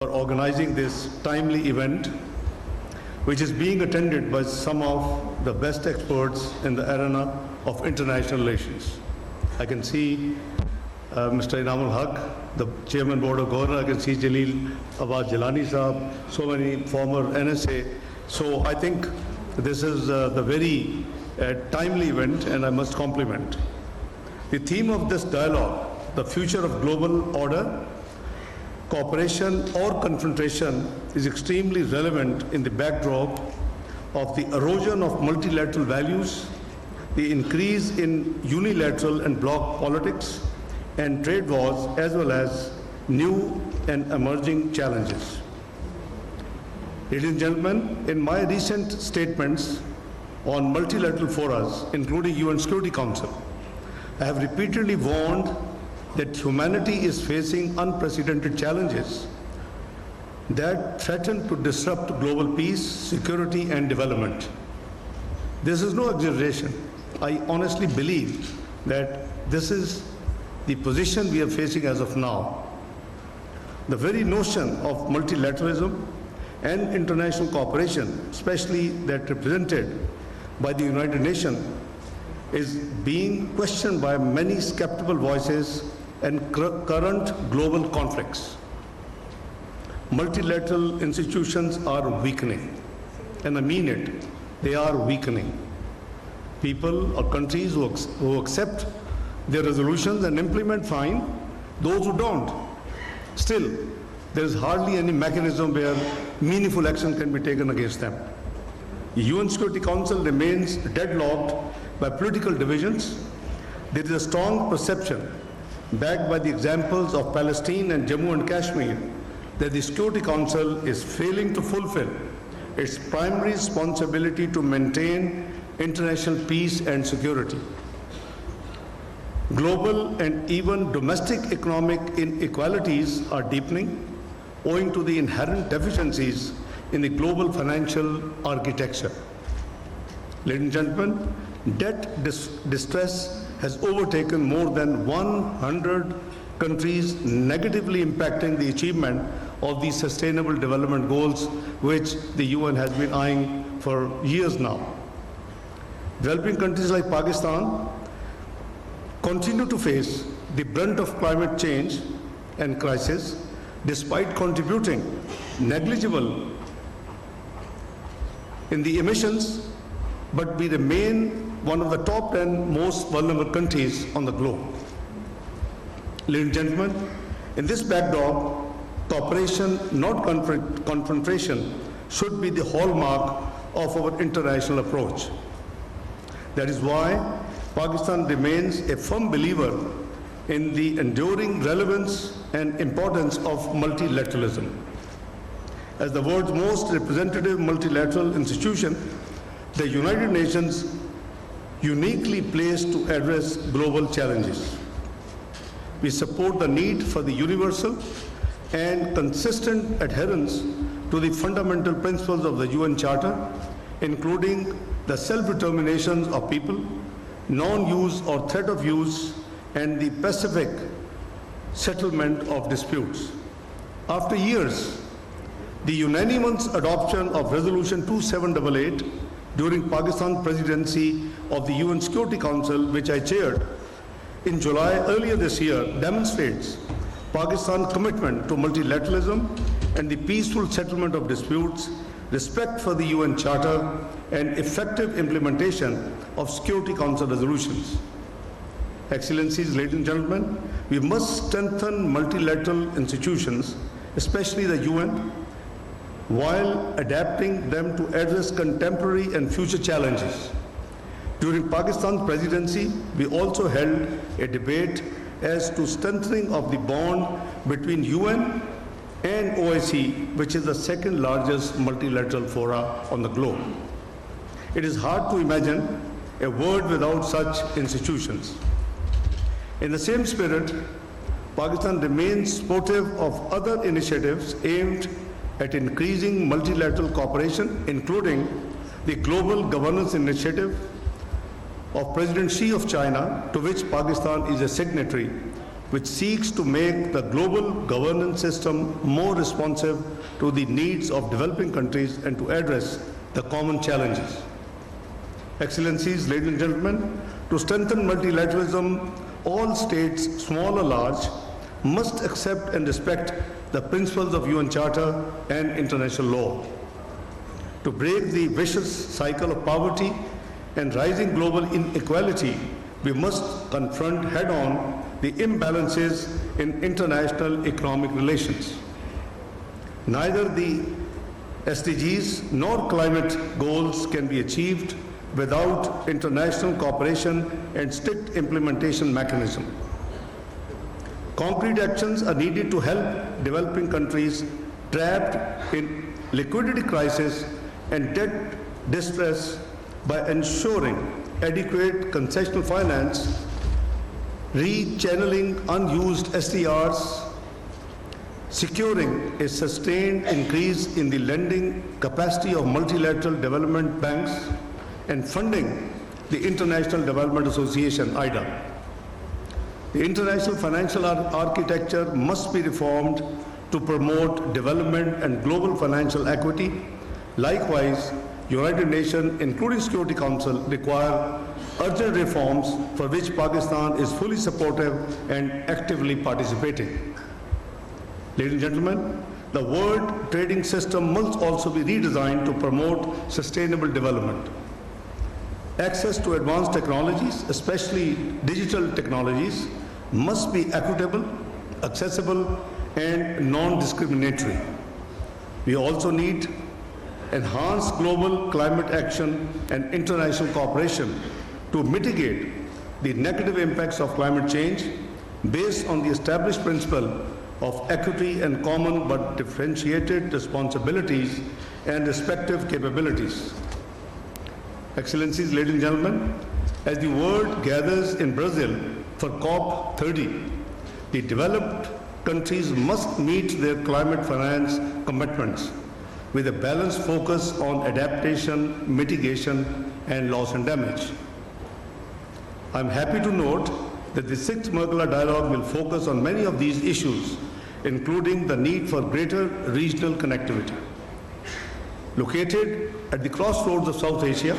for organizing this timely event, which is being attended by some of the best experts in the arena of international relations. I can see Mr. Inamul Haq, the Chairman Board of Governors. I can see Jalil Abbas Jalani Saab, so many former NSA. So I think this is the very timely event, and I must compliment. The theme of this dialogue, the future of global order, cooperation or confrontation, is extremely relevant in the backdrop of the erosion of multilateral values, the increase in unilateral and bloc politics and trade wars, as well as new and emerging challenges. Ladies and gentlemen, in my recent statements on multilateral forums, including UN Security Council, I have repeatedly warned that humanity is facing unprecedented challenges that threaten to disrupt global peace, security, and development. This is no exaggeration. I honestly believe that this is the position we are facing as of now. The very notion of multilateralism and international cooperation, especially that represented by the United Nations, is being questioned by many skeptical voices and current global conflicts. Multilateral institutions are weakening, and I mean it, they are weakening. People or countries who accept their resolutions and implement, fine. Those who don't, still, there is hardly any mechanism where meaningful action can be taken against them. The UN Security Council remains deadlocked by political divisions. There is a strong perception, backed by the examples of Palestine and Jammu and Kashmir, that the Security Council is failing to fulfill its primary responsibility to maintain international peace and security. Global and even domestic economic inequalities are deepening owing to the inherent deficiencies in the global financial architecture. Ladies and gentlemen, debt distress has overtaken more than 100 countries, negatively impacting the achievement of the Sustainable Development Goals, which the UN has been eyeing for years now. Developing countries like Pakistan continue to face the brunt of climate change and crisis, despite contributing negligible in the emissions, but we remain one of the top 10 most vulnerable countries on the globe. Ladies and gentlemen, in this backdrop, cooperation, not confrontation, should be the hallmark of our international approach. That is why Pakistan remains a firm believer in the enduring relevance and importance of multilateralism. As the world's most representative multilateral institution, the United Nations uniquely placed to address global challenges. We support the need for the universal and consistent adherence to the fundamental principles of the UN Charter, including the self-determination of people, non-use or threat of use, and the pacific settlement of disputes. After years, the unanimous adoption of Resolution 2788 during Pakistan's presidency of the UN Security Council, which I chaired in July earlier this year, demonstrates Pakistan's commitment to multilateralism and the peaceful settlement of disputes, respect for the UN Charter, and effective implementation of Security Council resolutions. Excellencies, ladies and gentlemen, we must strengthen multilateral institutions, especially the UN, while adapting them to address contemporary and future challenges. During Pakistan's presidency, we also held a debate as to strengthening of the bond between UN and OIC, which is the second largest multilateral fora on the globe. It is hard to imagine a world without such institutions. In the same spirit, Pakistan remains supportive of other initiatives aimed at increasing multilateral cooperation, including the Global Governance Initiative of President Xi of China, to which Pakistan is a signatory, which seeks to make the global governance system more responsive to the needs of developing countries and to address the common challenges. Excellencies, ladies and gentlemen, to strengthen multilateralism, all states, small or large, must accept and respect the principles of UN Charter and international law. To break the vicious cycle of poverty and rising global inequality, we must confront head-on the imbalances in international economic relations. Neither the SDGs nor climate goals can be achieved without international cooperation and strict implementation mechanism. Concrete actions are needed to help developing countries trapped in liquidity crisis and debt distress by ensuring adequate concessional finance, rechanneling unused SDRs, securing a sustained increase in the lending capacity of multilateral development banks, and funding the International Development Association, IDA. The international financial architecture must be reformed to promote development and global financial equity. Likewise, United Nations, including Security Council, require urgent reforms for which Pakistan is fully supportive and actively participating. Ladies and gentlemen, the world trading system must also be redesigned to promote sustainable development. Access to advanced technologies, especially digital technologies, must be equitable, accessible, and non-discriminatory. We also need enhanced global climate action and international cooperation to mitigate the negative impacts of climate change based on the established principle of equity and common but differentiated responsibilities and respective capabilities. Excellencies, ladies and gentlemen, as the world gathers in Brazil for COP30, the developed countries must meet their climate finance commitments with a balanced focus on adaptation, mitigation, and loss and damage. I'm happy to note that the 6th Mergala Dialogue will focus on many of these issues, including the need for greater regional connectivity. Located at the crossroads of South Asia,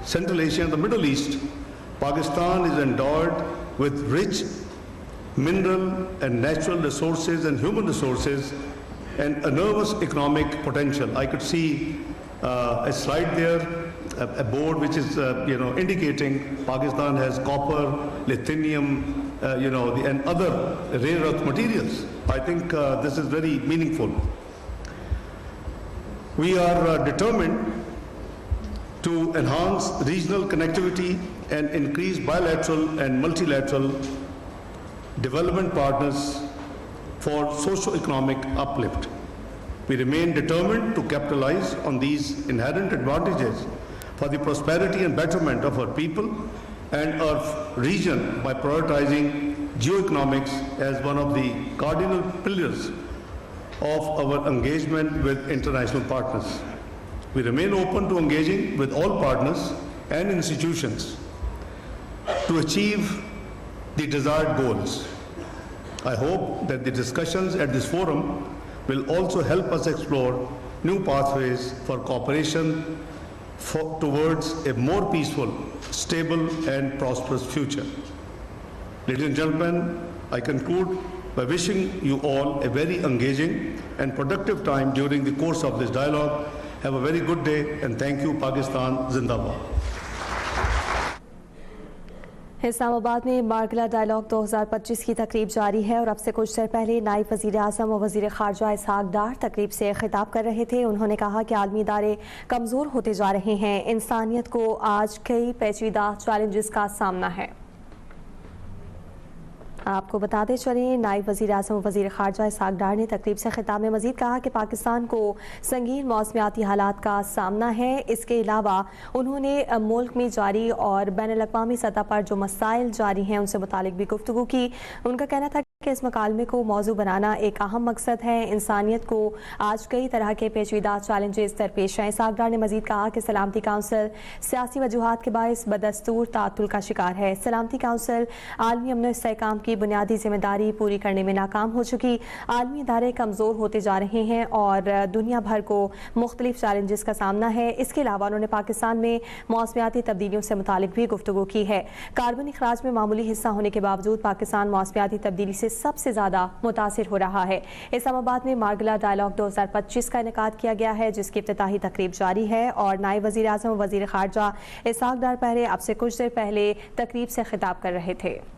Central Asia, and the Middle East, Pakistan is endowed with rich mineral and natural resources and human resources and enormous economic potential. I could see a slide there, a board which is indicating Pakistan has copper, lithium, and other rare earth materials. I think this is very meaningful. We are determined to enhance regional connectivity and increase bilateral and multilateral development partners for socio-economic uplift. We remain determined to capitalize on these inherent advantages for the prosperity and betterment of our people and our region by prioritizing geoeconomics as one of the cardinal pillars of our engagement with international partners. We remain open to engaging with all partners and institutions to achieve the desired goals. I hope that the discussions at this forum will also help us explore new pathways for cooperation towards a more peaceful, stable, and prosperous future. Ladies and gentlemen, I conclude by wishing you all a very engaging and productive time during the course of this dialogue. Have a very good day, and thank you. Pakistan Zindabad. Islamabad में मार्गला dialogue 2025 की तकरीब जारी है और अब से कुछ देर पहले नायब वज़ीर आज़म और वज़ीर ख़ारजा इसहाक़ डार तकरीब से खिताब कर रहे थे। उन्होंने कहा कि आलमी इदारे कमज़ोर होते जा रहे हैं। इंसानियत को आज कई पेचीदा चैलेंजेस का सामना है। आपको बताते चलें, नायब वज़ीर आज़म और वज़ीर ख़ारजा इसहाक़ डार ने तकरीब से खिताब में मज़ीद कहा कि पाकिस्तान को संगीन मौसमियाती हालात का सामना है। इसके अलावा उन्होंने मुल्क में जारी और बैनुल अक़वामी सतह पर जो मसाइल जारी हैं उनसे मुतालिक भी गुफ्तगू की। उनका कहना था کہ اس مکالمے کو موضوع بنانا ایک اہم مقصد ہے۔ انسانیت کو آج کئی طرح کے پیچیدہ چیلنجز درپیش ہیں۔ اسحاق ڈار نے مزید کہا کہ سلامتی کونسل سیاسی وجوہات کے باعث بدستور تعطل کا شکار ہے۔ سلامتی کونسل عالمی امن و استحکام کی بنیادی ذمہ داری پوری کرنے میں ناکام ہو چکی۔ عالمی ادارے کمزور ہوتے جا رہے ہیں اور دنیا بھر کو مختلف چیلنجز کا سامنا ہے۔ اس کے علاوہ انہوں نے پاکستان میں موسمیاتی تبدیلیوں سے متعلق بھی گفتگو کی ہے۔ کاربن اخراج میں معمولی حصہ ہونے کے باوجود پاکستان موسمیاتی تبدیلی سے سب سے زیادہ متاثر ہو رہا ہے۔ اسلام آباد میں مارگلا ڈائیلاگ 2025 کا انعقاد کیا گیا ہے، جس کی افتتاحی تقریب جاری ہے اور نائب وزیر اعظم و وزیر خارجہ اسحاق ڈار اب سے کچھ دیر پہلے تقریب سے خطاب کر رہے تھے۔